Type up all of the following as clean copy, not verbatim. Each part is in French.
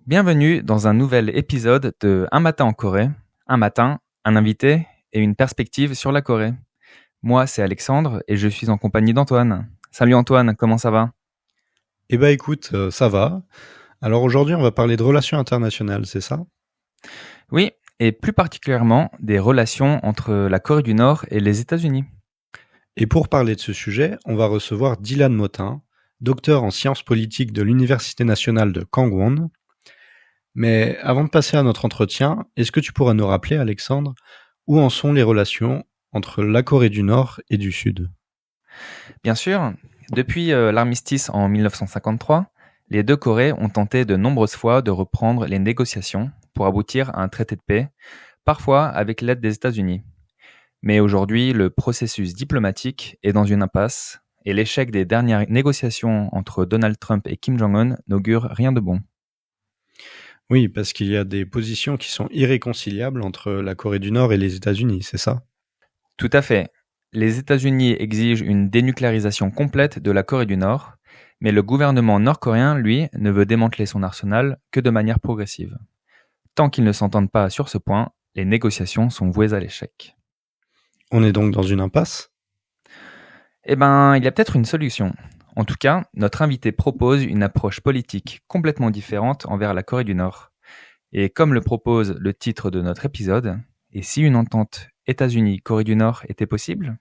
Bienvenue dans un nouvel épisode de Un matin en Corée. Un matin, un invité et une perspective sur la Corée. Moi, c'est Alexandre et je suis en compagnie d'Antoine. Salut Antoine, comment ça va? Eh ben écoute, ça va. Alors aujourd'hui, on va parler de relations internationales, c'est ça? Oui, et plus particulièrement des relations entre la Corée du Nord et les États-Unis. Et pour parler de ce sujet, on va recevoir Dylan Motin, docteur en sciences politiques de l'Université nationale de Kangwon. Mais avant de passer à notre entretien, est-ce que tu pourras nous rappeler, Alexandre, où en sont les relations entre la Corée du Nord et du Sud? Bien sûr, depuis l'armistice en 1953, les deux Corées ont tenté de nombreuses fois de reprendre les négociations pour aboutir à un traité de paix, parfois avec l'aide des États-Unis. Mais aujourd'hui, le processus diplomatique est dans une impasse et l'échec des dernières négociations entre Donald Trump et Kim Jong-un n'augure rien de bon. Oui, parce qu'il y a des positions qui sont irréconciliables entre la Corée du Nord et les États-Unis, c'est ça? Tout à fait. Les États-Unis exigent une dénucléarisation complète de la Corée du Nord, mais le gouvernement nord-coréen, lui, ne veut démanteler son arsenal que de manière progressive. Tant qu'ils ne s'entendent pas sur ce point, les négociations sont vouées à l'échec. On est donc dans une impasse? Eh ben, il y a peut-être une solution. En tout cas, notre invité propose une approche politique complètement différente envers la Corée du Nord. Et comme le propose le titre de notre épisode, et si une entente États-Unis-Corée du Nord était possible?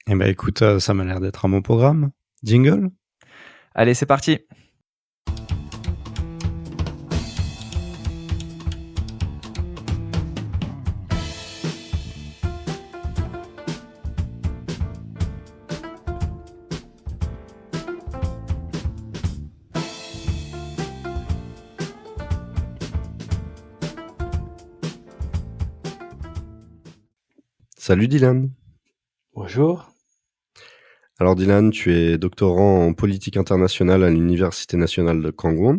Eh ben écoute, ça m'a l'air d'être un bon programme. Jingle? Allez, c'est parti! Salut Dylan. Bonjour. Alors Dylan, tu es doctorant en politique internationale à l'Université nationale de Kangwon.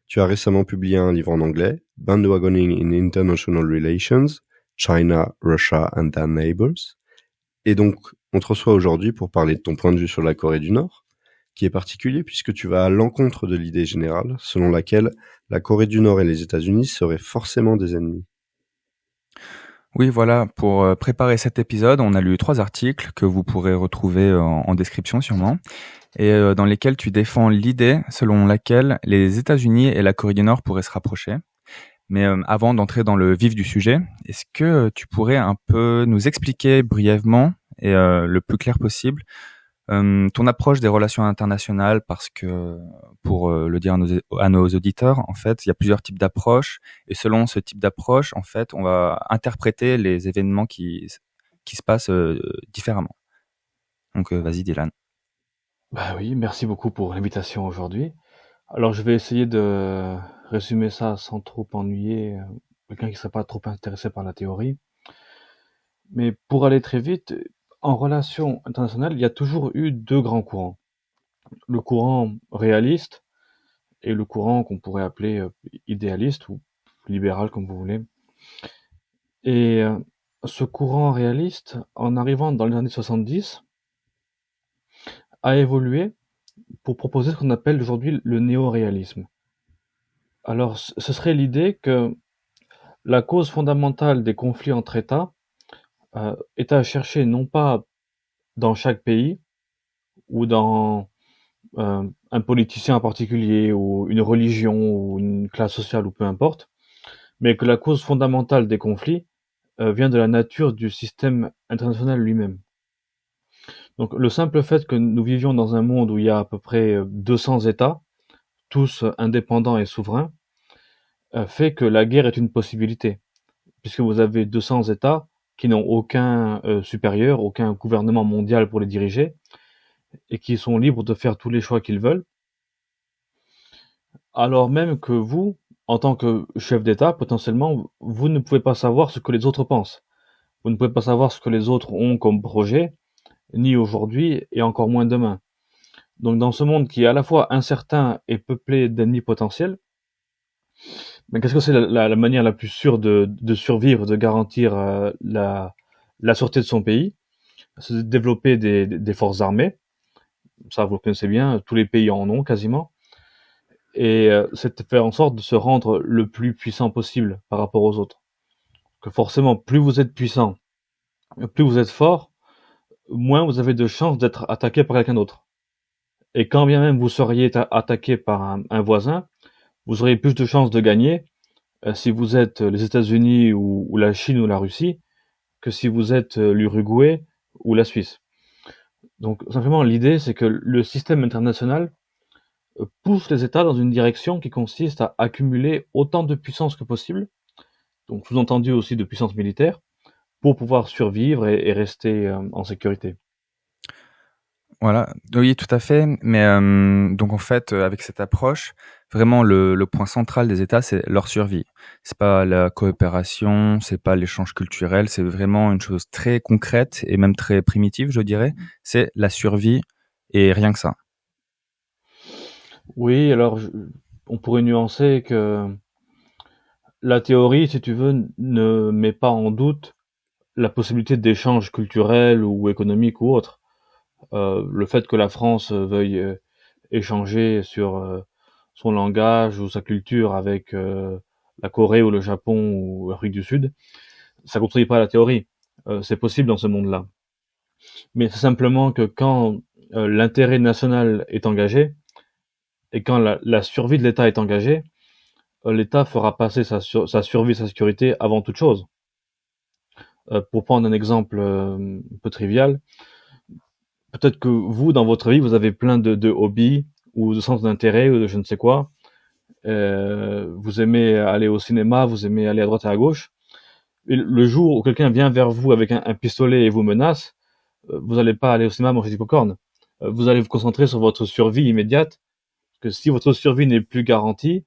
Tu as récemment publié un livre en anglais, Bandwagoning in International Relations, China, Russia and Their Neighbors. Et donc, on te reçoit aujourd'hui pour parler de ton point de vue sur la Corée du Nord, qui est particulier puisque tu vas à l'encontre de l'idée générale selon laquelle la Corée du Nord et les États-Unis seraient forcément des ennemis. Oui, voilà, pour préparer cet épisode, on a lu 3 articles que vous pourrez retrouver en description sûrement, et dans lesquels tu défends l'idée selon laquelle les États-Unis et la Corée du Nord pourraient se rapprocher. Mais avant d'entrer dans le vif du sujet, est-ce que tu pourrais un peu nous expliquer brièvement et le plus clair possible ton approche des relations internationales? Parce que, pour le dire à nos auditeurs, en fait, il y a plusieurs types d'approches et selon ce type d'approche, en fait, on va interpréter les événements qui se passent différemment. Donc vas-y Dylan. Bah oui, merci beaucoup pour l'invitation aujourd'hui. Alors je vais essayer de résumer ça sans trop ennuyer quelqu'un qui ne serait pas trop intéressé par la théorie. Mais pour aller très vite, en relations internationales, il y a toujours eu deux grands courants. Le courant réaliste et le courant qu'on pourrait appeler idéaliste ou libéral comme vous voulez. Et ce courant réaliste, en arrivant dans les années 70, a évolué pour proposer ce qu'on appelle aujourd'hui le néo-réalisme. Alors, ce serait l'idée que la cause fondamentale des conflits entre États est à chercher non pas dans chaque pays ou dans un politicien en particulier ou une religion ou une classe sociale ou peu importe, mais que la cause fondamentale des conflits vient de la nature du système international lui-même. Donc le simple fait que nous vivions dans un monde où il y a à peu près 200 États, tous indépendants et souverains, fait que la guerre est une possibilité, puisque vous avez 200 États qui n'ont aucun supérieur, aucun gouvernement mondial pour les diriger, et qui sont libres de faire tous les choix qu'ils veulent, alors même que vous, en tant que chef d'État, potentiellement, vous ne pouvez pas savoir ce que les autres pensent. Vous ne pouvez pas savoir ce que les autres ont comme projet, ni aujourd'hui, et encore moins demain. Donc dans ce monde qui est à la fois incertain et peuplé d'ennemis potentiels, mais qu'est-ce que c'est la manière la plus sûre de survivre, de garantir la sûreté de son pays? C'est de développer des forces armées. Ça, vous le connaissez bien, tous les pays en ont quasiment. Et c'est de faire en sorte de se rendre le plus puissant possible par rapport aux autres. Que forcément, plus vous êtes puissant, plus vous êtes fort, moins vous avez de chances d'être attaqué par quelqu'un d'autre. Et quand bien même vous seriez attaqué par un voisin, vous auriez plus de chances de gagner si vous êtes les États-Unis ou la Chine ou la Russie que si vous êtes l'Uruguay ou la Suisse. Donc simplement l'idée c'est que le système international pousse les États dans une direction qui consiste à accumuler autant de puissance que possible, donc sous-entendu aussi de puissance militaire, pour pouvoir survivre et rester en sécurité. Voilà, oui, tout à fait. Mais donc en fait, avec cette approche, vraiment le point central des États, c'est leur survie. C'est pas la coopération, c'est pas l'échange culturel, c'est vraiment une chose très concrète et même très primitive, je dirais. C'est la survie et rien que ça. Oui, alors on pourrait nuancer que la théorie, si tu veux, ne met pas en doute la possibilité d'échanges culturels ou économiques ou autres. Le fait que la France veuille échanger sur son langage ou sa culture avec la Corée ou le Japon ou l'Afrique du Sud, ça ne contredit pas la théorie. C'est possible dans ce monde-là. Mais c'est simplement que quand l'intérêt national est engagé et quand la survie de l'État est engagée, l'État fera passer sa survie, sa sécurité avant toute chose. Pour prendre un exemple un peu trivial, peut-être que vous, dans votre vie, vous avez plein de hobbies ou de centres d'intérêt ou de je ne sais quoi. Vous aimez aller au cinéma, vous aimez aller à droite et à gauche. Et le jour où quelqu'un vient vers vous avec un pistolet et vous menace, vous n'allez pas aller au cinéma manger du popcorn. Vous allez vous concentrer sur votre survie immédiate. Parce que si votre survie n'est plus garantie,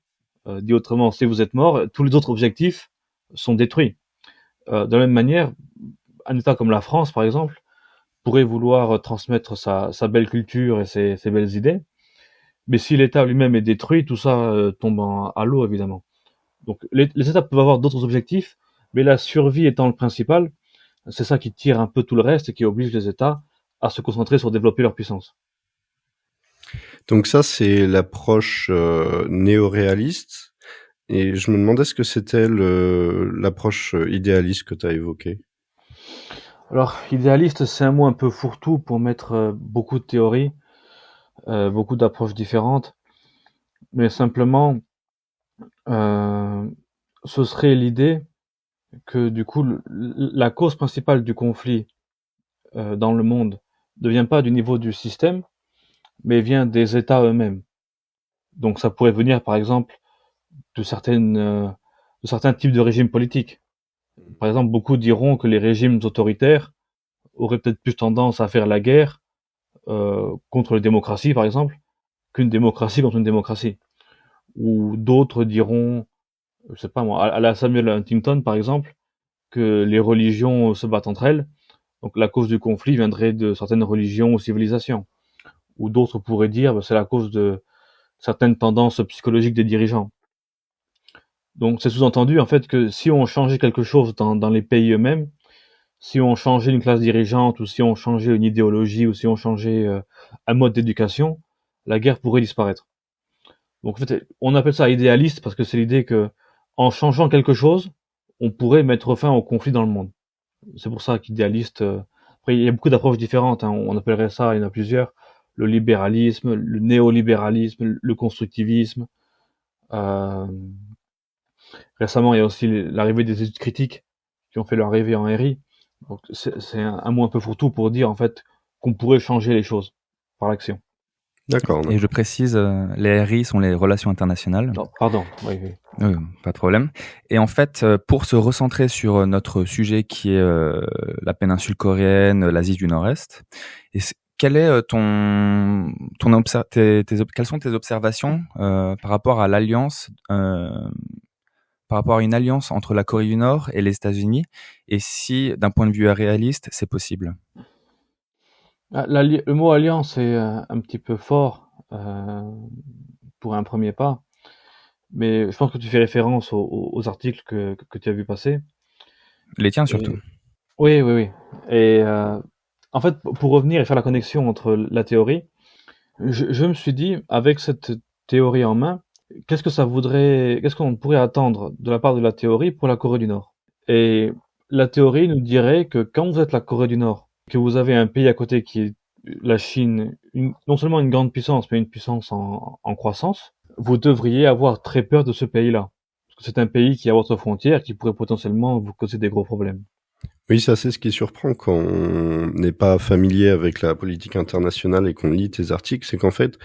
dit autrement, si vous êtes mort, tous les autres objectifs sont détruits. De la même manière, un État comme la France, par exemple, pourrait vouloir transmettre sa belle culture et ses belles idées, mais si l'État lui-même est détruit, tout ça tombe à l'eau, évidemment. Donc les États peuvent avoir d'autres objectifs, mais la survie étant le principal, c'est ça qui tire un peu tout le reste et qui oblige les États à se concentrer sur développer leur puissance. Donc ça, c'est l'approche néo-réaliste. Et je me demandais ce que c'était l'approche idéaliste que tu as évoquée. Alors, idéaliste, c'est un mot un peu fourre-tout pour mettre beaucoup de théories, beaucoup d'approches différentes, mais simplement, ce serait l'idée que du coup, la cause principale du conflit dans le monde ne vient pas du niveau du système, mais vient des États eux-mêmes. Donc ça pourrait venir, par exemple, de certains types de régimes politiques. Par exemple, beaucoup diront que les régimes autoritaires auraient peut-être plus tendance à faire la guerre contre les démocraties, par exemple, qu'une démocratie contre une démocratie. Ou d'autres diront, je sais pas moi, à la Samuel Huntington, par exemple, que les religions se battent entre elles. Donc la cause du conflit viendrait de certaines religions ou civilisations. Ou d'autres pourraient dire, c'est la cause de certaines tendances psychologiques des dirigeants. Donc c'est sous-entendu en fait que si on changeait quelque chose dans les pays eux-mêmes, si on changeait une classe dirigeante ou si on changeait une idéologie ou si on changeait un mode d'éducation, la guerre pourrait disparaître. Donc en fait, on appelle ça idéaliste parce que c'est l'idée que en changeant quelque chose, on pourrait mettre fin au conflit dans le monde. C'est pour ça qu'idéaliste. Après, il y a beaucoup d'approches différentes. Hein. On appellerait ça, il y en a plusieurs, le libéralisme, le néolibéralisme, le constructivisme. Euh, Récemment, il y a aussi l'arrivée des études critiques qui ont fait leur arrivée en RI. Donc, c'est un mot un peu fourre-tout pour dire en fait qu'on pourrait changer les choses par l'action. D'accord. Et je précise, les RI sont les relations internationales. Non, pardon. Oui, oui. Pas de problème. Et en fait, pour se recentrer sur notre sujet qui est la péninsule coréenne, l'Asie du Nord-Est, quel est quelles sont tes observations par rapport à l'alliance, par rapport à une alliance entre la Corée du Nord et les États-Unis, et si, d'un point de vue réaliste, c'est possible? Le mot alliance est un petit peu fort pour un premier pas, mais je pense que tu fais référence aux articles que tu as vu passer. Les tiens surtout. Oui, oui, oui. Et en fait, pour revenir et faire la connexion entre la théorie, je me suis dit, avec cette théorie en main, qu'est-ce qu'on pourrait attendre de la part de la théorie pour la Corée du Nord? Et la théorie nous dirait que quand vous êtes la Corée du Nord, que vous avez un pays à côté qui est la Chine, non seulement une grande puissance, mais une puissance en croissance, vous devriez avoir très peur de ce pays-là. Parce que c'est un pays qui a votre frontière, qui pourrait potentiellement vous causer des gros problèmes. Oui, ça c'est ce qui surprend quand on n'est pas familier avec la politique internationale et qu'on lit tes articles, c'est qu'en fait,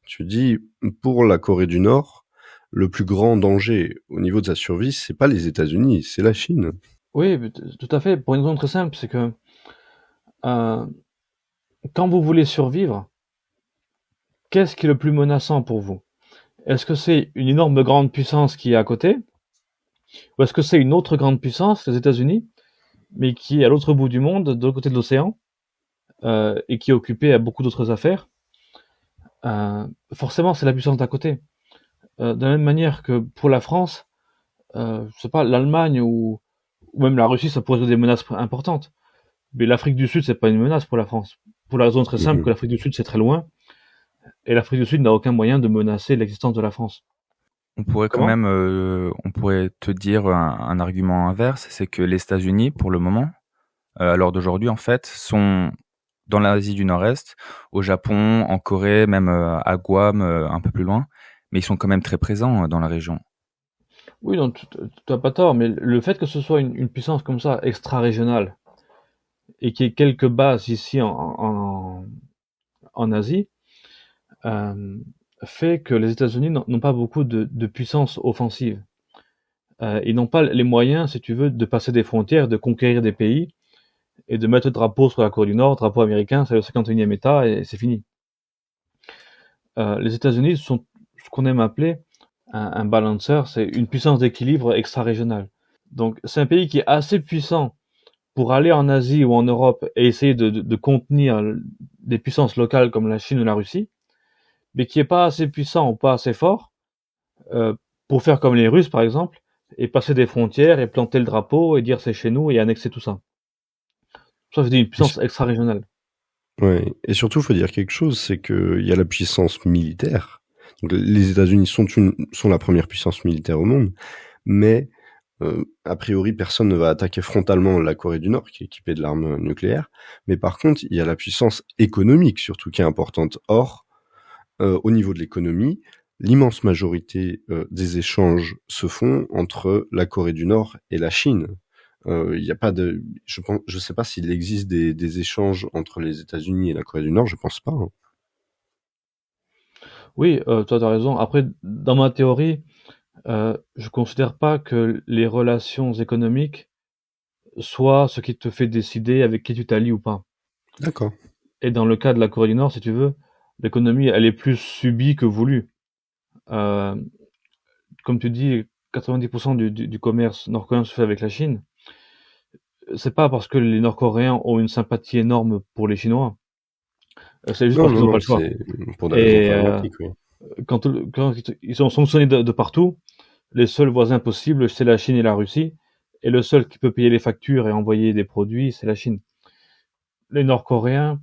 tu dis, pour la Corée du Nord, le plus grand danger au niveau de sa survie, c'est pas les États-Unis, c'est la Chine. Oui, tout à fait, pour une raison très simple, c'est que euh, quand vous voulez survivre, qu'est-ce qui est le plus menaçant pour vous? Est-ce que c'est une énorme grande puissance qui est à côté? Ou est-ce que c'est une autre grande puissance, les États-Unis, mais qui est à l'autre bout du monde, de l'autre côté de l'océan, et qui est occupée à beaucoup d'autres affaires? Forcément, c'est la puissance d'à côté. De la même manière que pour la France, je sais pas, l'Allemagne ou même la Russie, ça pourrait être des menaces importantes. Mais l'Afrique du Sud, c'est pas une menace pour la France. Pour la raison très simple que Mhm. l'Afrique du Sud, c'est très loin, et l'Afrique du Sud n'a aucun moyen de menacer l'existence de la France. On pourrait quand Comment? même, on pourrait te dire un argument inverse, c'est que les États-Unis, pour le moment, à l'heure d'aujourd'hui, en fait, sont dans l'Asie du Nord-Est, au Japon, en Corée, même à Guam, un peu plus loin, mais ils sont quand même très présents dans la région. Oui, donc tu as pas tort, mais le fait que ce soit une puissance comme ça, extra-régionale, et qu'il y ait quelques bases ici en Asie, euh, fait que les États-Unis n'ont pas beaucoup de puissance offensive. Ils n'ont pas les moyens, si tu veux, de passer des frontières, de conquérir des pays et de mettre le drapeau sur la Corée du Nord, drapeau américain, c'est le 51e État et c'est fini. Les États-Unis sont ce qu'on aime appeler un balancer, c'est une puissance d'équilibre extra-régionale. Donc c'est un pays qui est assez puissant pour aller en Asie ou en Europe et essayer de contenir des puissances locales comme la Chine ou la Russie, mais qui est pas assez puissant ou pas assez fort euh, pour faire comme les Russes par exemple et passer des frontières et planter le drapeau et dire c'est chez nous et annexer tout ça. Ça c'est une Et puissance extra-régionale. ouais. Et surtout, il faut dire quelque chose, c'est qu'il y a la puissance militaire. Donc, les États-Unis sont la première puissance militaire au monde, mais a priori, personne ne va attaquer frontalement la Corée du Nord, qui est équipée de l'arme nucléaire. Mais par contre, il y a la puissance économique, surtout, qui est importante. Or, au niveau de l'économie, l'immense majorité des échanges se font entre la Corée du Nord et la Chine. Il y a pas de, je sais pas s'il existe des échanges entre les États-Unis et la Corée du Nord, je pense pas, hein. Oui, toi t'as raison. Après, dans ma théorie, je considère pas que les relations économiques soient ce qui te fait décider avec qui tu t'allies ou pas. D'accord. Et dans le cas de la Corée du Nord, si tu veux, l'économie, elle est plus subie que voulue. Euh, Comme tu dis, 90% du commerce nord-coréen se fait avec la Chine. C'est pas parce que les Nord-Coréens ont une sympathie énorme pour les Chinois. C'est juste Non, parce qu'ils non, n'ont pas non, le choix. c'est pour des raisons Et pragmatiques, oui. quand ils sont sanctionnés de partout, les seuls voisins possibles, c'est la Chine et la Russie. Et le seul qui peut payer les factures et envoyer des produits, c'est la Chine. Les Nord-Coréens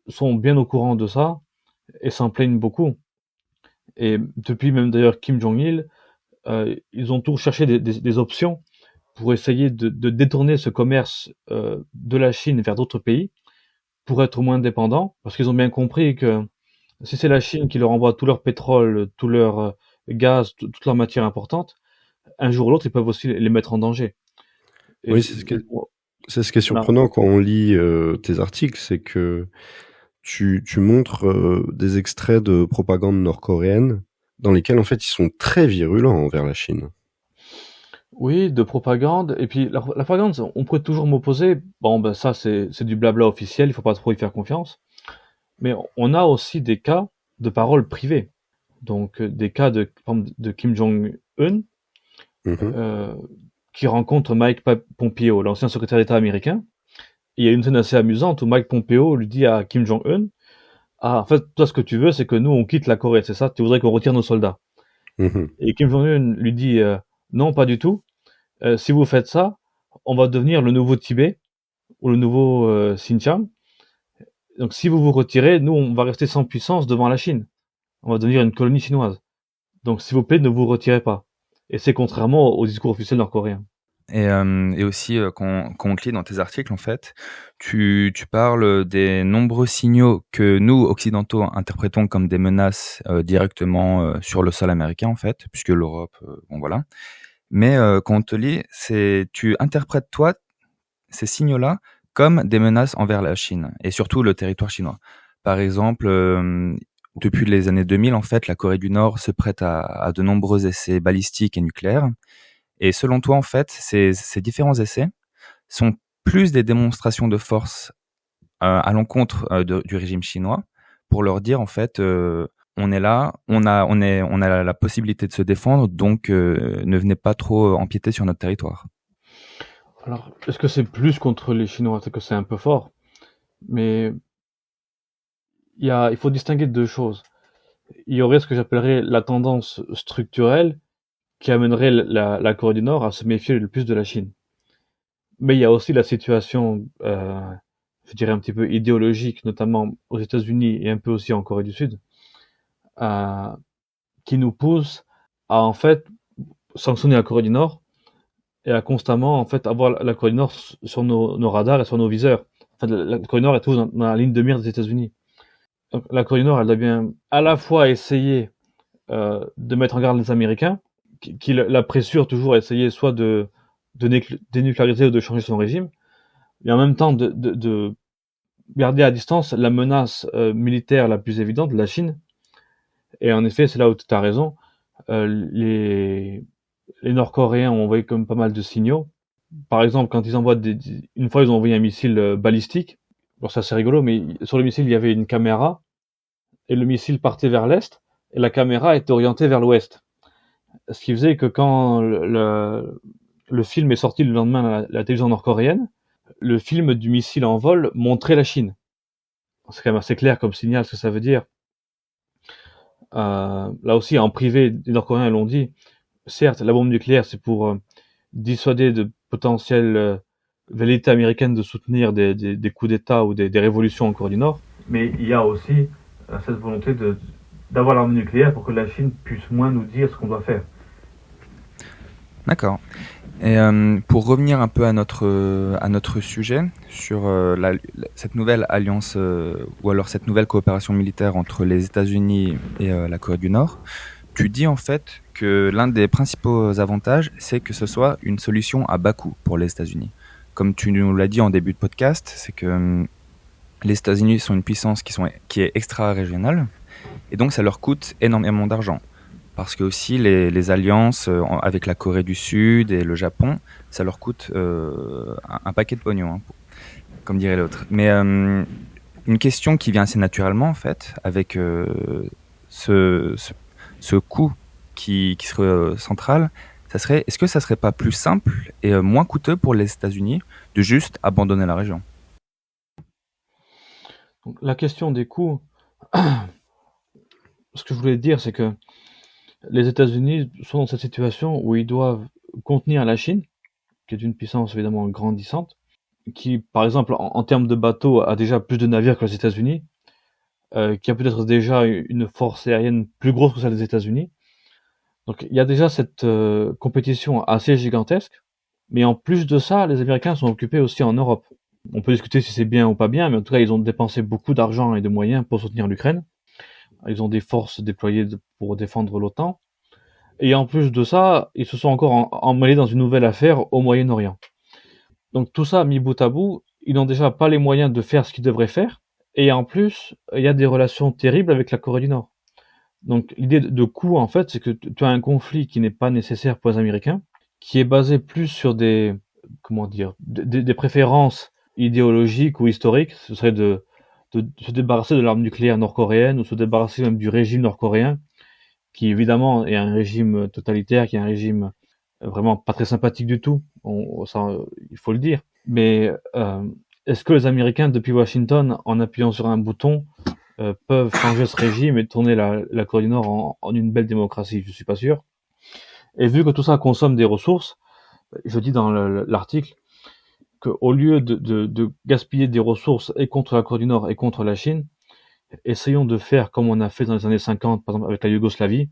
sont bien au courant de ça et s'en plaignent beaucoup. Et depuis même d'ailleurs Kim Jong-il, ils ont toujours cherché des options pour essayer de détourner ce commerce de la Chine vers d'autres pays pour être moins dépendants, parce qu'ils ont bien compris que si c'est la Chine qui leur envoie tout leur pétrole, tout leur gaz, toute leur matière importante, un jour ou l'autre, ils peuvent aussi les mettre en danger. Et Oui, c'est ce qui est voilà. surprenant quand on lit tes articles, c'est que tu montres des extraits de propagande nord-coréenne dans lesquels en fait ils sont très virulents envers la Chine. Oui, de propagande. Et puis la propagande, on pourrait toujours m'opposer. Bon, ben ça, c'est du blabla officiel, il faut pas trop y faire confiance. Mais on a aussi des cas de paroles privées. Donc des cas par exemple, de Kim Jong-un Mhm. euh, qui rencontre Mike Pompeo, l'ancien secrétaire d'État américain. Et il y a une scène assez amusante où Mike Pompeo lui dit à Kim Jong-un, ah, en fait, toi, ce que tu veux, c'est que nous, on quitte la Corée, c'est ça? Tu voudrais qu'on retire nos soldats. Mhm. Et Kim Jong-un lui dit, non, pas du tout. Si vous faites ça, on va devenir le nouveau Tibet ou le nouveau Xinjiang. Donc, si vous vous retirez, nous, on va rester sans puissance devant la Chine. On va devenir une colonie chinoise. Donc, s'il vous plaît, ne vous retirez pas. Et c'est contrairement au discours officiel nord-coréen. Et aussi, quand on te lit dans tes articles, en fait, tu parles des nombreux signaux que nous, occidentaux, interprétons comme des menaces directement sur le sol américain, en fait, puisque l'Europe, bon voilà. Mais quand on te lit, tu interprètes, toi, ces signaux-là comme des menaces envers la Chine, et surtout le territoire chinois. Par exemple, depuis les années 2000, en fait, la Corée du Nord se prête à de nombreux essais balistiques et nucléaires. Et selon toi, en fait, ces différents essais sont plus des démonstrations de force à l'encontre du régime chinois pour leur dire, en fait, on est là, on a la possibilité de se défendre, donc ne venez pas trop empiéter sur notre territoire. Alors, est-ce que c'est plus contre les Chinois? C'est que c'est un peu fort. Mais il faut distinguer deux choses. Il y aurait ce que j'appellerais la tendance structurelle qui amènerait la Corée du Nord à se méfier le plus de la Chine. Mais il y a aussi la situation, je dirais un petit peu idéologique, notamment aux États-Unis et un peu aussi en Corée du Sud, euh, qui nous pousse à en fait sanctionner la Corée du Nord et à constamment en fait avoir la Corée du Nord sur nos radars et sur nos viseurs. En fait, la Corée du Nord est toujours dans la ligne de mire des États-Unis. Donc, la Corée du Nord, elle doit bien à la fois essayer de mettre en garde les Américains, qui la pressurent toujours à essayer soit de dénucléariser ou de changer son régime, et en même temps de garder à distance la menace militaire la plus évidente, la Chine. Et en effet, c'est là où tu as raison. Les Nord-Coréens ont envoyé comme pas mal de signaux. Par exemple, quand ils envoient une fois, ils ont envoyé un missile balistique. Alors ça, c'est rigolo, mais sur le missile, il y avait une caméra, et le missile partait vers l'est, et la caméra était orientée vers l'ouest. Ce qui faisait que quand le film est sorti le lendemain à la télévision nord-coréenne, le film du missile en vol montrait la Chine. C'est quand même assez clair comme signal ce que ça veut dire. Là aussi, en privé, les Nord-Coréens l'ont dit. Certes, la bombe nucléaire, c'est pour dissuader de potentielles velléités américaines de soutenir des coups d'État ou des révolutions en Corée du Nord. Mais il y a aussi cette volonté d'avoir l'arme nucléaire pour que la Chine puisse moins nous dire ce qu'on doit faire. D'accord. Et pour revenir un peu à notre sujet sur cette nouvelle alliance ou alors cette nouvelle coopération militaire entre les États-Unis et la Corée du Nord, tu dis en fait que l'un des principaux avantages, c'est que ce soit une solution à bas coût pour les États-Unis. Comme tu nous l'as dit en début de podcast, c'est que les États-Unis sont une puissance qui est extra-régionale et donc ça leur coûte énormément d'argent. Parce que aussi les alliances avec la Corée du Sud et le Japon, ça leur coûte un paquet de pognon, hein, comme dirait l'autre. Mais une question qui vient assez naturellement en fait, avec ce coût qui serait central, ça serait, est-ce que ça serait pas plus simple et moins coûteux pour les États-Unis de juste abandonner la région? Donc, la question des coûts, ce que je voulais dire, c'est que les États-Unis sont dans cette situation où ils doivent contenir la Chine, qui est une puissance évidemment grandissante, qui, par exemple, en termes de bateaux, a déjà plus de navires que les États-Unis, qui a peut-être déjà une force aérienne plus grosse que celle des États-Unis. Donc il y a déjà cette compétition assez gigantesque, mais en plus de ça, les Américains sont occupés aussi en Europe. On peut discuter si c'est bien ou pas bien, mais en tout cas, ils ont dépensé beaucoup d'argent et de moyens pour soutenir l'Ukraine. Ils ont des forces déployées pour défendre l'OTAN. Et en plus de ça, ils se sont encore emmêlés dans une nouvelle affaire au Moyen-Orient. Donc tout ça mis bout à bout, ils n'ont déjà pas les moyens de faire ce qu'ils devraient faire. Et en plus, il y a des relations terribles avec la Corée du Nord. Donc l'idée de coût, en fait, c'est que tu as un conflit qui n'est pas nécessaire pour les Américains, qui est basé plus sur des préférences idéologiques ou historiques. Ce serait de se débarrasser de l'arme nucléaire nord-coréenne ou se débarrasser même du régime nord-coréen, qui évidemment est un régime totalitaire, qui est un régime vraiment pas très sympathique du tout. Il faut le dire. Mais est-ce que les Américains, depuis Washington, en appuyant sur un bouton, peuvent changer ce régime et tourner la Corée du Nord en une belle démocratie? Je suis pas sûr. Et vu que tout ça consomme des ressources, je dis dans l'article qu'au lieu de gaspiller des ressources et contre la Corée du Nord et contre la Chine, essayons de faire comme on a fait dans les années 50, par exemple avec la Yougoslavie,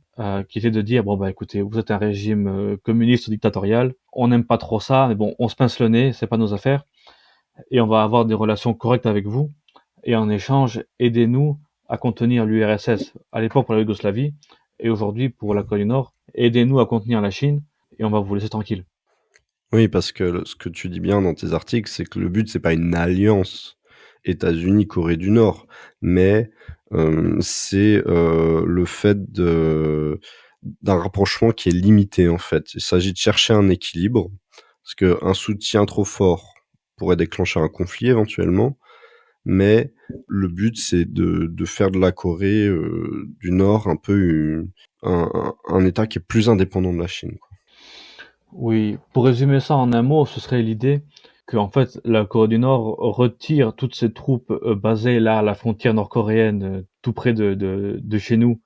qui était de dire, bon bah écoutez, vous êtes un régime communiste dictatorial, on n'aime pas trop ça, mais bon, on se pince le nez, c'est pas nos affaires, et on va avoir des relations correctes avec vous, et en échange, aidez-nous à contenir l'URSS, à l'époque pour la Yougoslavie, et aujourd'hui pour la Corée du Nord, aidez-nous à contenir la Chine, et on va vous laisser tranquille. Oui, parce que ce que tu dis bien dans tes articles, c'est que le but, c'est pas une alliance États-Unis-Corée du Nord, mais c'est le fait d'un rapprochement qui est limité, en fait. Il s'agit de chercher un équilibre, parce qu'un soutien trop fort pourrait déclencher un conflit éventuellement, mais le but, c'est de faire de la Corée du Nord un peu un État qui est plus indépendant de la Chine, quoi. Oui, pour résumer ça en un mot, ce serait l'idée que en fait la Corée du Nord retire toutes ses troupes basées là à la frontière nord-coréenne, tout près de chez nous,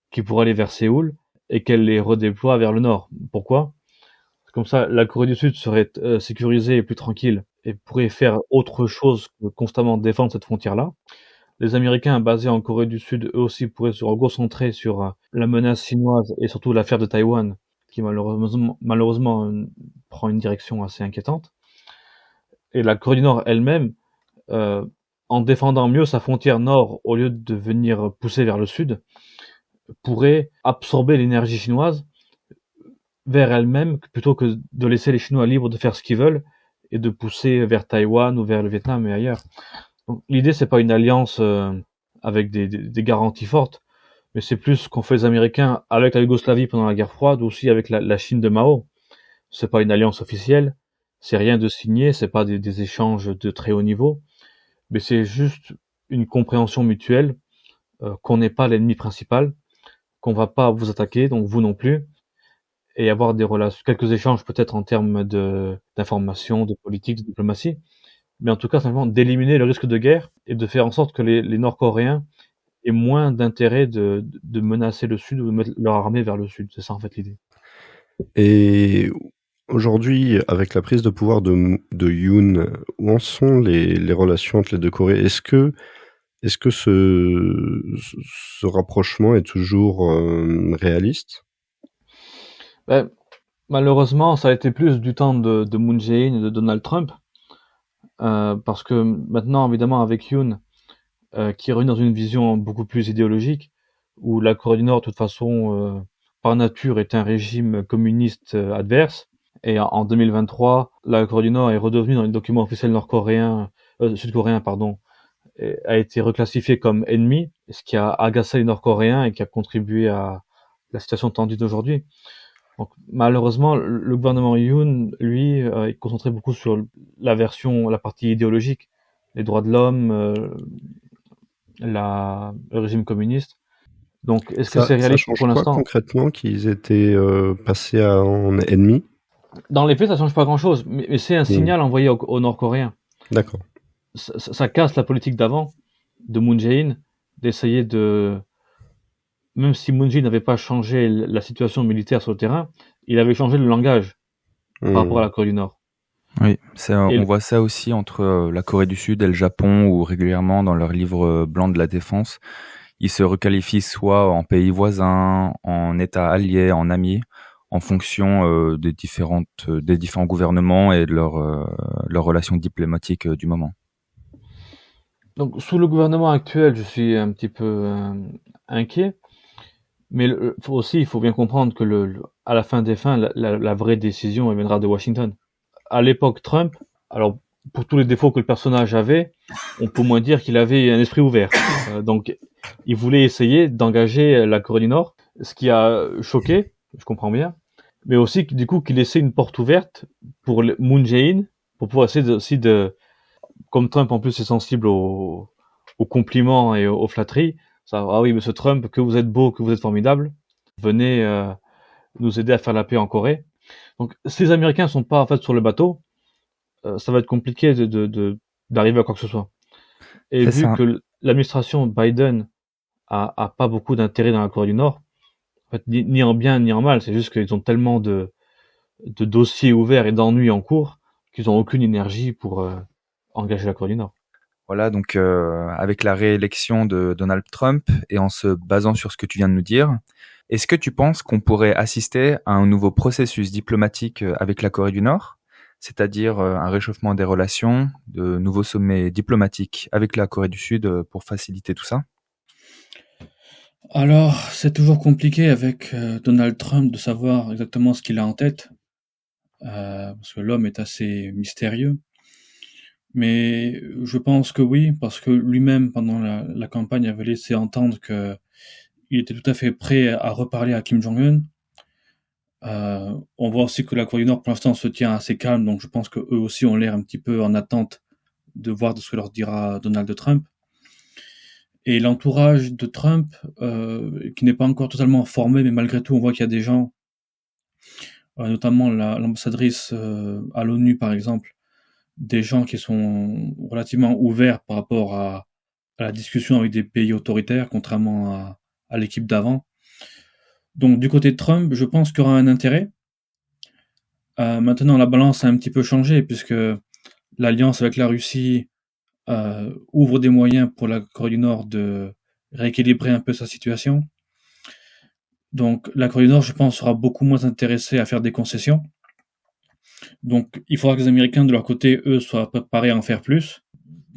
qui pourraient aller vers Séoul, et qu'elle les redéploie vers le nord. Pourquoi? Comme ça, la Corée du Sud serait sécurisée et plus tranquille et pourrait faire autre chose que constamment défendre cette frontière-là. Les Américains basés en Corée du Sud, eux aussi, pourraient se concentrer sur la menace chinoise et surtout l'affaire de Taïwan, qui malheureusement prend une direction assez inquiétante. Et la Corée du Nord elle-même, euh, en défendant mieux sa frontière nord au lieu de venir pousser vers le sud, pourrait absorber l'énergie chinoise vers elle-même plutôt que de laisser les Chinois libres de faire ce qu'ils veulent et de pousser vers Taïwan ou vers le Vietnam et ailleurs. Donc, l'idée, c'est pas une alliance avec des garanties fortes, mais c'est plus ce qu'ont fait les Américains avec la Yougoslavie pendant la guerre froide, ou aussi avec la Chine de Mao. C'est pas une alliance officielle, c'est rien de signé, c'est pas des échanges de très haut niveau, mais c'est juste une compréhension mutuelle qu'on n'est pas l'ennemi principal, qu'on va pas vous attaquer, donc vous non plus, et avoir des relations, quelques échanges peut-être en termes d'information, de politique, de diplomatie, mais en tout cas simplement d'éliminer le risque de guerre et de faire en sorte que les Nord-Coréens aient moins d'intérêt de menacer le Sud ou de mettre leur armée vers le Sud. C'est ça en fait l'idée. Et aujourd'hui, avec la prise de pouvoir de Yoon, où en sont les relations entre les deux Corées? Est-ce que ce rapprochement est toujours réaliste? Ben, malheureusement, ça a été plus du temps de Moon Jae-in et de Donald Trump, parce que maintenant, évidemment, avec Yoon, qui est revenu dans une vision beaucoup plus idéologique, où la Corée du Nord, de toute façon, par nature, est un régime communiste adverse. Et en 2023, la Corée du Nord est redevenue dans les documents officiels nord-coréens, sud-coréens, pardon, et a été reclassifiée comme ennemi, ce qui a agacé les Nord-Coréens et qui a contribué à la situation tendue d'aujourd'hui. Donc, malheureusement, le gouvernement Yoon, lui, est concentré beaucoup sur la partie idéologique, les droits de l'homme, le régime communiste. Donc, est-ce que c'est Ça réaliste change pour quoi l'instant? concrètement qu'ils étaient passés en ennemis? Dans les faits, ça change pas grand-chose, mais c'est un signal envoyé aux Nord-Coréens. D'accord. Ça casse la politique d'avant, de Moon Jae-in, d'essayer de... Même si Moon Jae-in n'avait pas changé la situation militaire sur le terrain, il avait changé le langage par rapport à la Corée du Nord. Oui, Et on voit ça aussi entre la Corée du Sud et le Japon, où régulièrement dans leur livre blanc de la défense, ils se requalifient soit en pays voisin, en État allié, en ami, en fonction des différents gouvernements et de leurs relations diplomatiques du moment. donc, sous le gouvernement actuel, je suis un petit peu inquiet, mais il faut bien comprendre que à la fin des fins, la vraie décision elle viendra de Washington. À l'époque Trump, alors pour tous les défauts que le personnage avait, on peut au moins dire qu'il avait un esprit ouvert. Donc, il voulait essayer d'engager la Corée du Nord, ce qui a choqué, je comprends bien, mais aussi du coup qu'il laissait une porte ouverte pour Moon Jae-in, pour pouvoir essayer aussi comme Trump en plus est sensible aux compliments et aux flatteries, ça, ah oui, monsieur Trump, que vous êtes beau, que vous êtes formidable, venez nous aider à faire la paix en Corée. Donc, si les Américains sont pas en fait sur le bateau, ça va être compliqué d'arriver à quoi que ce soit. Et C'est vu ça. que l'administration Biden a pas beaucoup d'intérêt dans la Corée du Nord, en fait, ni en bien ni en mal, c'est juste qu'ils ont tellement de dossiers ouverts et d'ennuis en cours qu'ils ont aucune énergie pour engager la Corée du Nord. Voilà, donc avec la réélection de Donald Trump et en se basant sur ce que tu viens de nous dire, est-ce que tu penses qu'on pourrait assister à un nouveau processus diplomatique avec la Corée du Nord, c'est-à-dire un réchauffement des relations, de nouveaux sommets diplomatiques avec la Corée du Sud pour faciliter tout ça? Alors, c'est toujours compliqué avec Donald Trump de savoir exactement ce qu'il a en tête, parce que l'homme est assez mystérieux. Mais je pense que oui, parce que lui-même, pendant la campagne, avait laissé entendre que il était tout à fait prêt à reparler à Kim Jong-un. On voit aussi que la Corée du Nord, pour l'instant, se tient assez calme, donc je pense que eux aussi ont l'air un petit peu en attente de voir de ce que leur dira Donald Trump. Et l'entourage de Trump, qui n'est pas encore totalement formé, mais malgré tout, on voit qu'il y a des gens, notamment l'ambassadrice à l'ONU, par exemple, des gens qui sont relativement ouverts par rapport à la discussion avec des pays autoritaires, contrairement à l'équipe d'avant. Donc du côté de Trump, je pense qu'il y aura un intérêt. Maintenant, la balance a un petit peu changé, puisque l'alliance avec la Russie ouvre des moyens pour la Corée du Nord de rééquilibrer un peu sa situation. Donc la Corée du Nord, je pense, sera beaucoup moins intéressée à faire des concessions. Donc il faudra que les Américains, de leur côté, eux, soient préparés à en faire plus.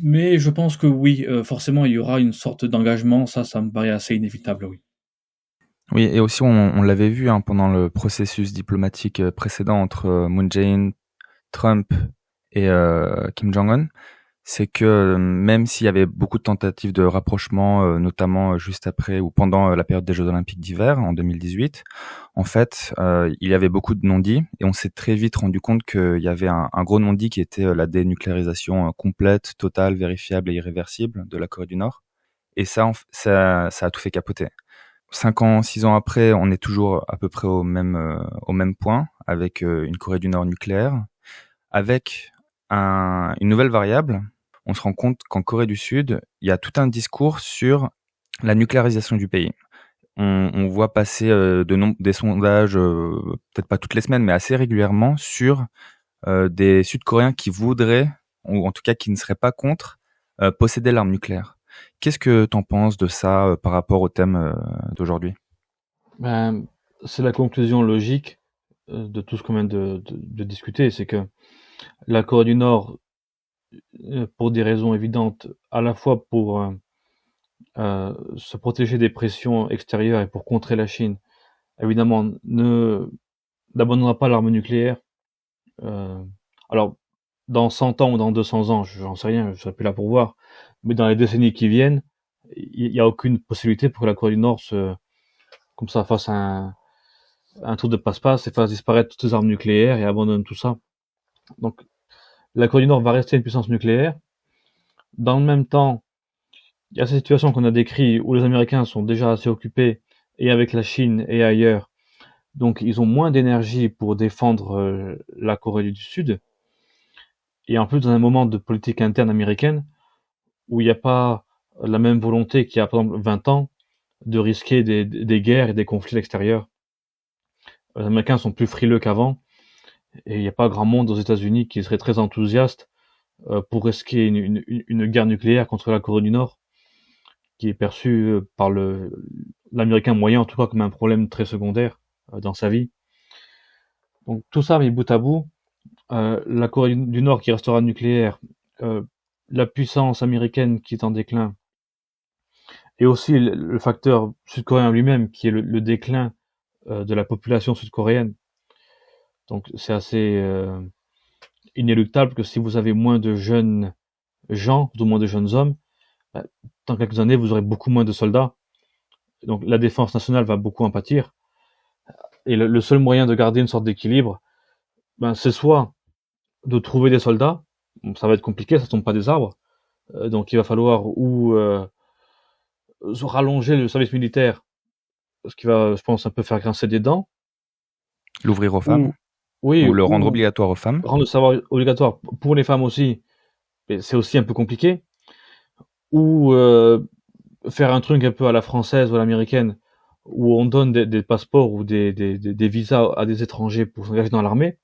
Mais je pense que oui, forcément, il y aura une sorte d'engagement. Ça me paraît assez inévitable, oui. Oui, et aussi on l'avait vu pendant le processus diplomatique précédent entre Moon Jae-in, Trump et Kim Jong-un, c'est que même s'il y avait beaucoup de tentatives de rapprochement, notamment juste après ou pendant la période des Jeux Olympiques d'hiver en 2018, en fait, il y avait beaucoup de non-dits et on s'est très vite rendu compte qu'il y avait un gros non-dit qui était la dénucléarisation complète, totale, vérifiable et irréversible de la Corée du Nord. Et ça a tout fait capoter. 5 ans, 6 ans après, on est toujours à peu près au même point, avec une Corée du Nord nucléaire, avec une nouvelle variable. On se rend compte qu'en Corée du Sud, il y a tout un discours sur la nucléarisation du pays. On voit passer des sondages, peut-être pas toutes les semaines, mais assez régulièrement, sur des Sud-Coréens qui voudraient, ou en tout cas qui ne seraient pas contre, posséder l'arme nucléaire. Qu'est-ce que tu en penses de ça par rapport au thème d'aujourd'hui? Ben, c'est la conclusion logique de tout ce qu'on vient de discuter, c'est que la Corée du Nord, pour des raisons évidentes, à la fois pour se protéger des pressions extérieures et pour contrer la Chine, évidemment, n'abandonnera pas l'arme nucléaire. Alors, dans 100 ans ou dans 200 ans, j'en sais rien, je serai plus là pour voir, mais dans les décennies qui viennent, il n'y a aucune possibilité pour que la Corée du Nord comme ça, fasse un tour de passe-passe et fasse disparaître toutes les armes nucléaires et abandonne tout ça. Donc, la Corée du Nord va rester une puissance nucléaire. Dans le même temps, il y a cette situation qu'on a décrite où les Américains sont déjà assez occupés, et avec la Chine et ailleurs. Donc, ils ont moins d'énergie pour défendre la Corée du Sud. Et en plus, dans un moment de politique interne américaine, où il n'y a pas la même volonté qu'il y a, par exemple, 20 ans, de risquer des guerres et des conflits extérieurs. Les Américains sont plus frileux qu'avant, et il n'y a pas grand monde aux États-Unis qui serait très enthousiaste pour risquer une guerre nucléaire contre la Corée du Nord, qui est perçue par l'Américain moyen, en tout cas, comme un problème très secondaire dans sa vie. Donc tout ça mis bout à bout, la Corée du Nord qui restera nucléaire, la puissance américaine qui est en déclin, et aussi le facteur sud-coréen lui-même qui est le déclin de la population sud-coréenne. Donc c'est assez inéluctable que si vous avez moins de jeunes gens, ou moins de jeunes hommes, dans quelques années vous aurez beaucoup moins de soldats. Donc la défense nationale va beaucoup en pâtir. Et le seul moyen de garder une sorte d'équilibre, c'est soit de trouver des soldats. Ça va être compliqué, ça tombe pas des arbres. Donc il va falloir ou rallonger le service militaire, ce qui va, je pense, un peu faire grincer des dents. L'ouvrir aux femmes? Oui, ou le rendre obligatoire aux femmes? Rendre le savoir obligatoire pour les femmes aussi, mais c'est aussi un peu compliqué. Ou faire un truc un peu à la française ou à l'américaine, où on donne des passeports ou des visas à des étrangers pour s'engager dans l'armée.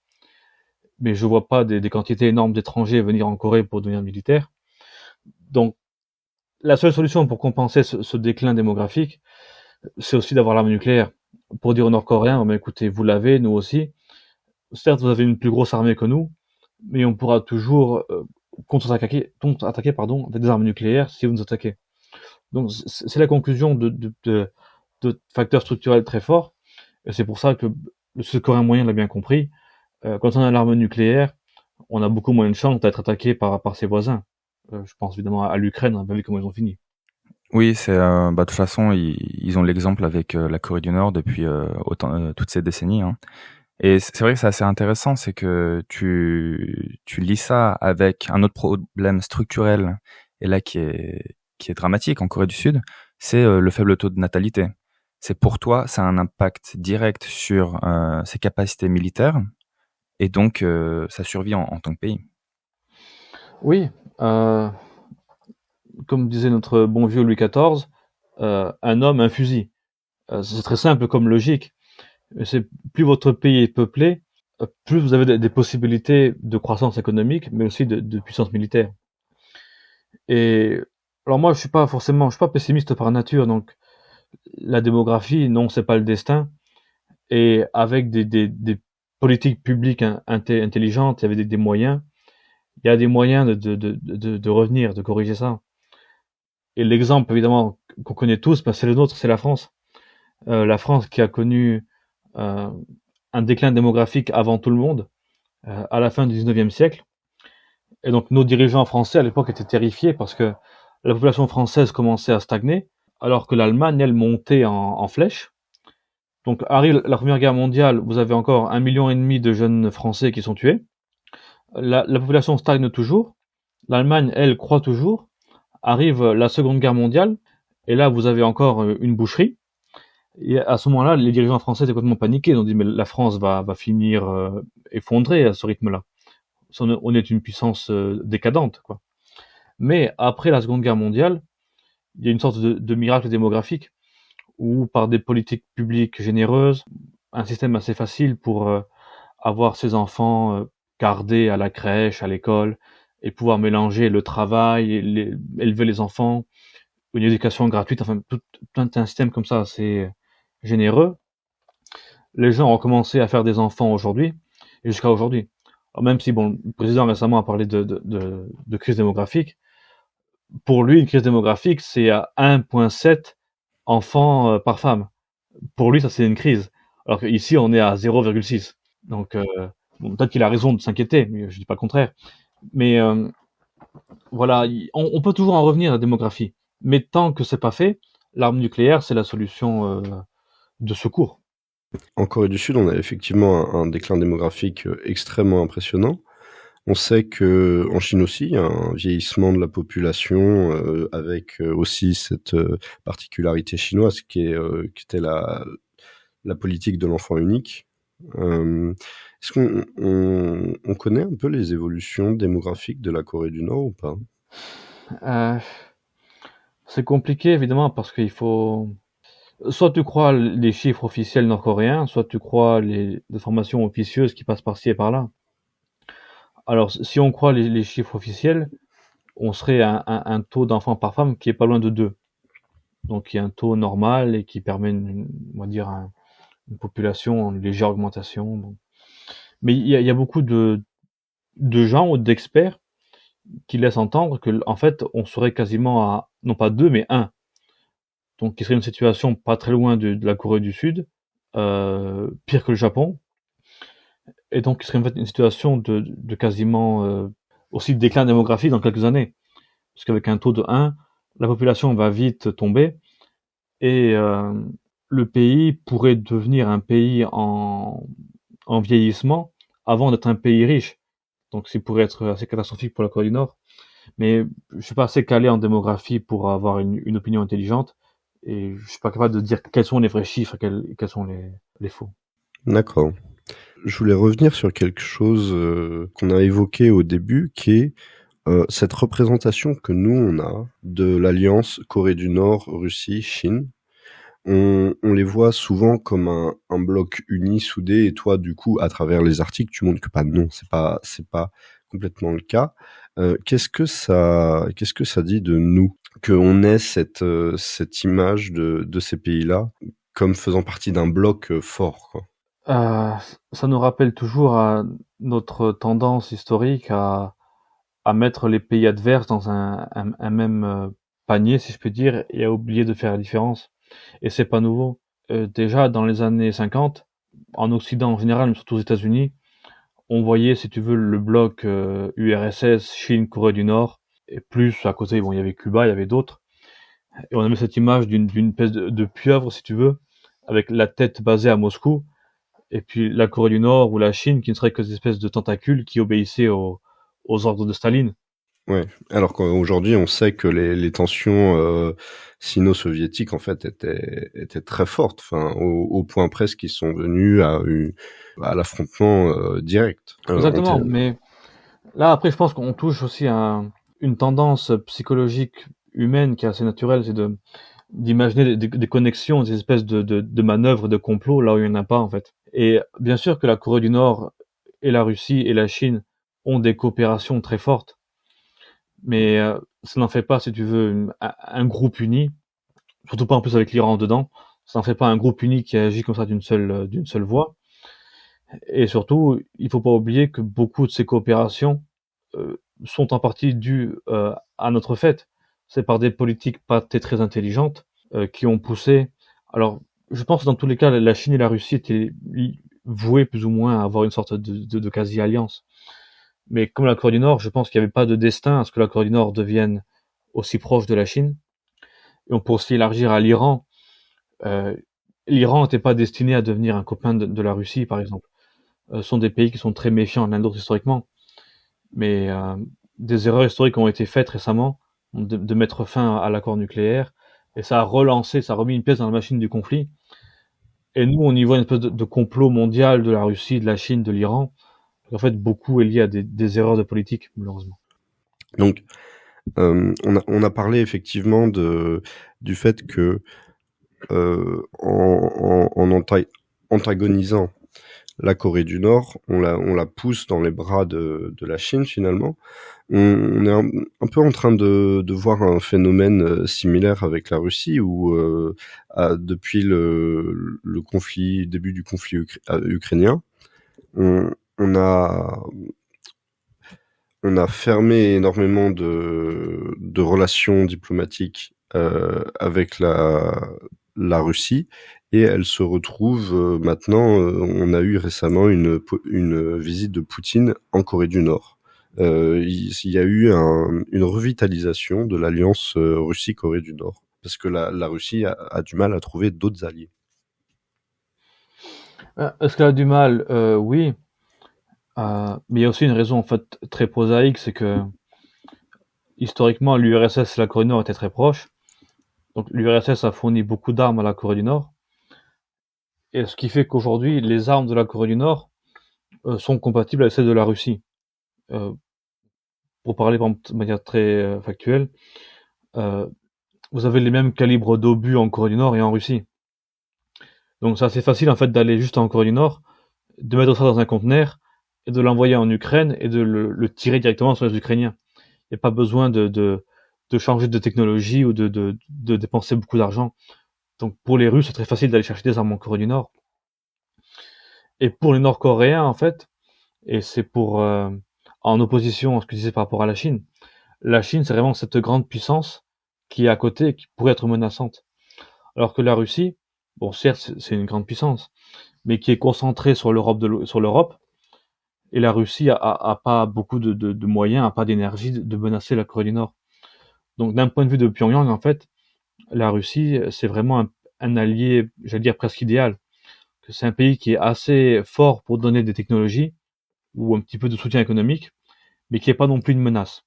Mais je vois pas des quantités énormes d'étrangers venir en Corée pour devenir militaire. Donc, la seule solution pour compenser ce déclin démographique, c'est aussi d'avoir l'arme nucléaire. Pour dire aux Nord-Coréens, ben, écoutez, vous l'avez, nous aussi. Certes, vous avez une plus grosse armée que nous, mais on pourra toujours contre-attaquer avec des armes nucléaires si vous nous attaquez. Donc, c'est la conclusion de facteurs structurels très forts. Et c'est pour ça que le Sud-Coréen moyen l'a bien compris. Quand on a l'arme nucléaire, on a beaucoup moins de chances d'être attaqué par ses voisins. Je pense évidemment à l'Ukraine, on a bien vu comment ils ont fini. Oui, c'est de toute façon, ils ont l'exemple avec la Corée du Nord depuis toutes ces décennies, hein. Et c'est vrai que c'est assez intéressant, c'est que tu lis ça avec un autre problème structurel, et là qui est dramatique en Corée du Sud, c'est le faible taux de natalité. C'est pour toi, ça a un impact direct sur ses capacités militaires, et donc sa survie en tant que pays. Oui, comme disait notre bon vieux Louis XIV, un homme, un fusil. C'est très simple comme logique. C'est plus votre pays est peuplé, plus vous avez des possibilités de croissance économique, mais aussi de puissance militaire. Et alors moi, je suis pas pessimiste par nature, donc la démographie, non, c'est pas le destin. Et avec des politiques publiques intelligentes, il y avait des moyens. Il y a des moyens de revenir, de corriger ça. Et l'exemple, évidemment, qu'on connaît tous, ben, c'est le nôtre, c'est la France. La France qui a connu un déclin démographique avant tout le monde, à la fin du 19e siècle. Et donc nos dirigeants français à l'époque étaient terrifiés parce que la population française commençait à stagner, alors que l'Allemagne, elle, montait en flèche. Donc arrive la Première Guerre mondiale, vous avez encore 1,5 million de jeunes Français qui sont tués. La population stagne toujours. L'Allemagne, elle, croît toujours. Arrive la Seconde Guerre mondiale, et là, vous avez encore une boucherie. Et à ce moment-là, les dirigeants français étaient complètement paniqués. Ils ont dit, mais la France va finir effondrée à ce rythme-là. On est une puissance décadente, quoi. Mais après la Seconde Guerre mondiale, il y a une sorte de miracle démographique où, par des politiques publiques généreuses, un système assez facile pour avoir ses enfants gardés à la crèche, à l'école, et pouvoir mélanger le travail, élever les enfants, une éducation gratuite, enfin tout un système comme ça assez généreux. Les gens ont commencé à faire des enfants aujourd'hui, et jusqu'à aujourd'hui. Alors même si bon, le président récemment a parlé de crise démographique, pour lui, une crise démographique, c'est à 1,7 enfants par femme. Pour lui, ça c'est une crise. Alors qu'ici, on est à 0,6. Donc, bon, peut-être qu'il a raison de s'inquiéter, mais je dis pas le contraire. Mais voilà, on peut toujours en revenir à la démographie. Mais tant que c'est pas fait, l'arme nucléaire, c'est la solution de secours. En Corée du Sud, on a effectivement un déclin démographique extrêmement impressionnant. On sait que en Chine aussi, il y a un vieillissement de la population avec aussi cette particularité chinoise qui était la politique de l'enfant unique. Est-ce qu'on connaît un peu les évolutions démographiques de la Corée du Nord ou pas? C'est compliqué évidemment parce qu'il faut soit tu crois les chiffres officiels nord-coréens, soit tu crois les informations officieuses qui passent par-ci et par-là. Alors si on croit les chiffres officiels, on serait un taux d'enfants par femme qui est pas loin de 2. Donc qui est un taux normal et qui permet on va dire une population en légère augmentation. Donc. Mais il y a beaucoup de gens ou d'experts qui laissent entendre que en fait on serait quasiment à non pas 2 mais 1. Donc qui serait une situation pas très loin de la Corée du Sud, pire que le Japon, et donc qui serait en fait une situation de quasiment aussi de déclin démographique dans quelques années, parce qu'avec un taux de 1, la population va vite tomber, et le pays pourrait devenir un pays en vieillissement avant d'être un pays riche. Donc ça pourrait être assez catastrophique pour la Corée du Nord. Mais je suis pas assez calé en démographie pour avoir une opinion intelligente. Et je suis pas capable de dire quels sont les vrais chiffres et quels sont les faux. D'accord. Je voulais revenir sur quelque chose qu'on a évoqué au début, qui est cette représentation que nous, on a de l'alliance Corée du Nord, Russie, Chine. On les voit souvent comme un bloc uni, soudé, et toi, du coup, à travers les articles, tu montres que non, c'est pas complètement le cas. Qu'est-ce que ça dit de nous qu'on ait cette image de ces pays-là comme faisant partie d'un bloc fort, quoi. Ça nous rappelle toujours notre tendance historique à mettre les pays adverses dans un même panier, si je peux dire, et à oublier de faire la différence. Et c'est pas nouveau. Déjà, dans les années 50, en Occident en général, mais surtout aux États-Unis, on voyait, si tu veux, le bloc URSS, Chine, Corée du Nord, et plus à côté, bon, il y avait Cuba, il y avait d'autres. Et on avait cette image d'une espèce de pieuvre, si tu veux, avec la tête basée à Moscou, et puis la Corée du Nord ou la Chine qui ne seraient que des espèces de tentacules qui obéissaient aux ordres de Staline. Ouais. Alors qu'aujourd'hui, on sait que les tensions sino-soviétiques en fait étaient très fortes, enfin au point presque qu'ils sont venus à l'affrontement direct. Exactement, mais là après je pense qu'on touche aussi à une tendance psychologique humaine qui est assez naturelle, c'est d'imaginer des connexions, des espèces de manœuvres, de complots là où il n'y en a pas en fait. Et bien sûr que la Corée du Nord et la Russie et la Chine ont des coopérations très fortes, mais ça n'en fait pas, si tu veux, un groupe uni, surtout pas en plus avec l'Iran dedans, ça n'en fait pas un groupe uni qui agit comme ça d'une seule voix. Et surtout, il faut pas oublier que beaucoup de ces coopérations sont en partie dues à notre fait. C'est par des politiques pas très intelligentes qui ont poussé. Alors, je pense que dans tous les cas, la Chine et la Russie étaient vouées plus ou moins à avoir une sorte de quasi-alliance. Mais comme la Corée du Nord, je pense qu'il n'y avait pas de destin à ce que la Corée du Nord devienne aussi proche de la Chine. Et on peut aussi élargir à l'Iran. Euh, L'Iran n'était pas destiné à devenir un copain de la Russie, par exemple. Sont des pays qui sont très méfiants l'un de l'autre historiquement. Mais des erreurs historiques ont été faites récemment de mettre fin à l'accord nucléaire. Et ça a relancé, ça a remis une pièce dans la machine du conflit. Et nous, on y voit une espèce de complot mondial de la Russie, de la Chine, de l'Iran. En fait, beaucoup est lié à des erreurs de politique, malheureusement. Donc, on a parlé effectivement du fait que en antagonisant la Corée du Nord, on la pousse dans les bras de la Chine finalement. On est un peu en train de voir un phénomène similaire avec la Russie où depuis le début du conflit ukrainien, on a fermé énormément de relations diplomatiques avec la Russie et elle se retrouve maintenant. On a eu récemment une visite de Poutine en Corée du Nord. Il y a eu une revitalisation de l'alliance Russie-Corée du Nord parce que la Russie a du mal à trouver d'autres alliés. Est-ce qu'elle a du mal? Oui. Mais il y a aussi une raison en fait très prosaïque, c'est que historiquement l'URSS et la Corée du Nord étaient très proches. Donc l'URSS a fourni beaucoup d'armes à la Corée du Nord. Et ce qui fait qu'aujourd'hui, les armes de la Corée du Nord sont compatibles avec celles de la Russie. Pour parler de manière très factuelle, vous avez les mêmes calibres d'obus en Corée du Nord et en Russie. Donc c'est assez facile en fait d'aller juste en Corée du Nord, de mettre ça dans un conteneur et de l'envoyer en Ukraine et de le tirer directement sur les Ukrainiens. Il n'y a pas besoin de changer de technologie ou de dépenser beaucoup d'argent. Donc pour les Russes, c'est très facile d'aller chercher des armes en Corée du Nord. Et pour les Nord-Coréens, en fait, et c'est pour en opposition à ce que je disais par rapport à la Chine, c'est vraiment cette grande puissance qui est à côté et qui pourrait être menaçante. Alors que la Russie, bon certes c'est une grande puissance, mais qui est concentrée sur l'Europe, et la Russie a pas beaucoup de moyens, a pas d'énergie de menacer la Corée du Nord. Donc d'un point de vue de Pyongyang, en fait, la Russie, c'est vraiment un allié, j'allais dire presque idéal. Que c'est un pays qui est assez fort pour donner des technologies ou un petit peu de soutien économique, mais qui n'est pas non plus une menace.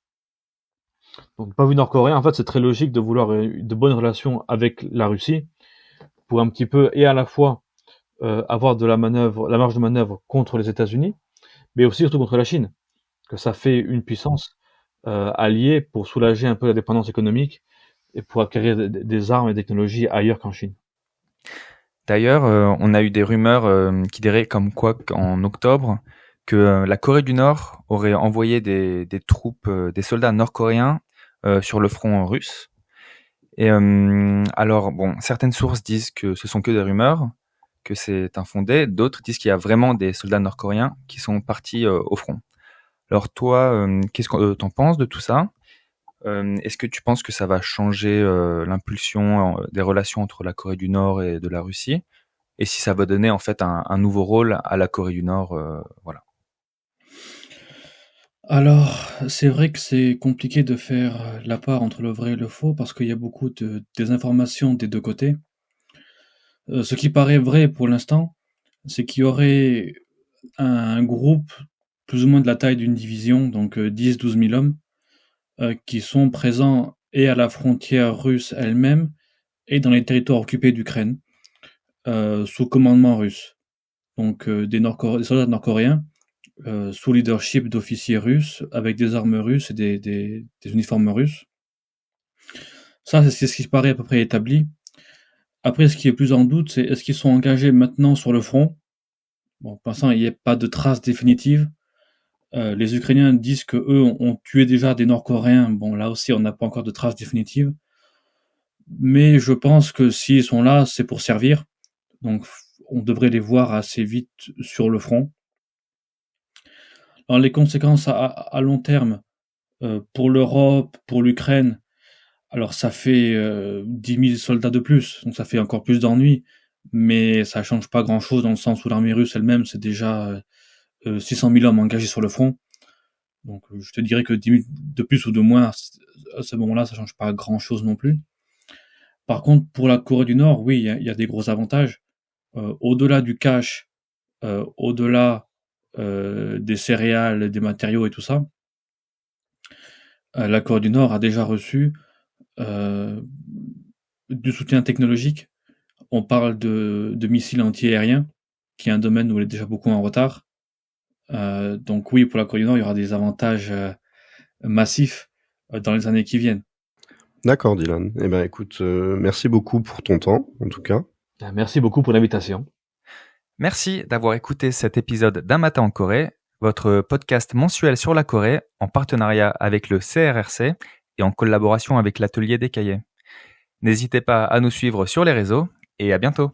Donc, pas vu nord-coréen, en fait, c'est très logique de vouloir de bonnes relations avec la Russie pour un petit peu et à la fois avoir de la marge de manœuvre contre les États-Unis, mais aussi surtout contre la Chine, que ça fait une puissance alliée pour soulager un peu la dépendance économique et pour acquérir des armes et des technologies ailleurs qu'en Chine. D'ailleurs, on a eu des rumeurs qui diraient comme quoi qu'en octobre, que la Corée du Nord aurait envoyé des troupes, des soldats nord-coréens sur le front russe. Et alors, bon, certaines sources disent que ce sont que des rumeurs, que c'est infondé. D'autres disent qu'il y a vraiment des soldats nord-coréens qui sont partis au front. Alors toi, qu'est-ce que t'en penses de tout ça? Est-ce que tu penses que ça va changer l'impulsion des relations entre la Corée du Nord et de la Russie? Et si ça va donner en fait un nouveau rôle à la Corée du Nord, voilà. Alors, c'est vrai que c'est compliqué de faire la part entre le vrai et le faux parce qu'il y a beaucoup de désinformation des deux côtés. Ce qui paraît vrai pour l'instant, c'est qu'il y aurait un groupe plus ou moins de la taille d'une division, donc 10-12 000 hommes, qui sont présents et à la frontière russe elle-même et dans les territoires occupés d'Ukraine, sous commandement russe. Donc des soldats nord-coréens sous leadership d'officiers russes avec des armes russes et des uniformes russes. Ça, c'est ce qui paraît à peu près établi. Après, ce qui est plus en doute, c'est est-ce qu'ils sont engagés maintenant sur le front? Bon, pour l'instant, il n'y a pas de traces définitives. Les Ukrainiens disent que eux ont tué déjà des Nord-Coréens. Bon, là aussi, on n'a pas encore de traces définitives. Mais je pense que s'ils sont là, c'est pour servir. Donc, on devrait les voir assez vite sur le front. Alors, les conséquences à long terme, pour l'Europe, pour l'Ukraine, alors ça fait 10 000 soldats de plus, donc ça fait encore plus d'ennuis, mais ça change pas grand-chose dans le sens où l'armée russe elle-même, c'est déjà 600 000 hommes engagés sur le front. Donc je te dirais que 10 000 de plus ou de moins, à ce moment-là, ça change pas grand-chose non plus. Par contre, pour la Corée du Nord, oui, il y a des gros avantages. Au-delà du cash, au-delà des céréales, des matériaux et tout ça, la Corée du Nord a déjà reçu du soutien technologique. On parle de missiles anti-aériens, qui est un domaine où elle est déjà beaucoup en retard. Donc oui, pour la Corée du Nord, il y aura des avantages massifs dans les années qui viennent. D'accord, Dylan. Eh ben, écoute, merci beaucoup pour ton temps, en tout cas. Merci beaucoup pour l'invitation. Merci d'avoir écouté cet épisode d'Un matin en Corée, votre podcast mensuel sur la Corée, en partenariat avec le CRRC et en collaboration avec l'Atelier des Cahiers. N'hésitez pas à nous suivre sur les réseaux et à bientôt.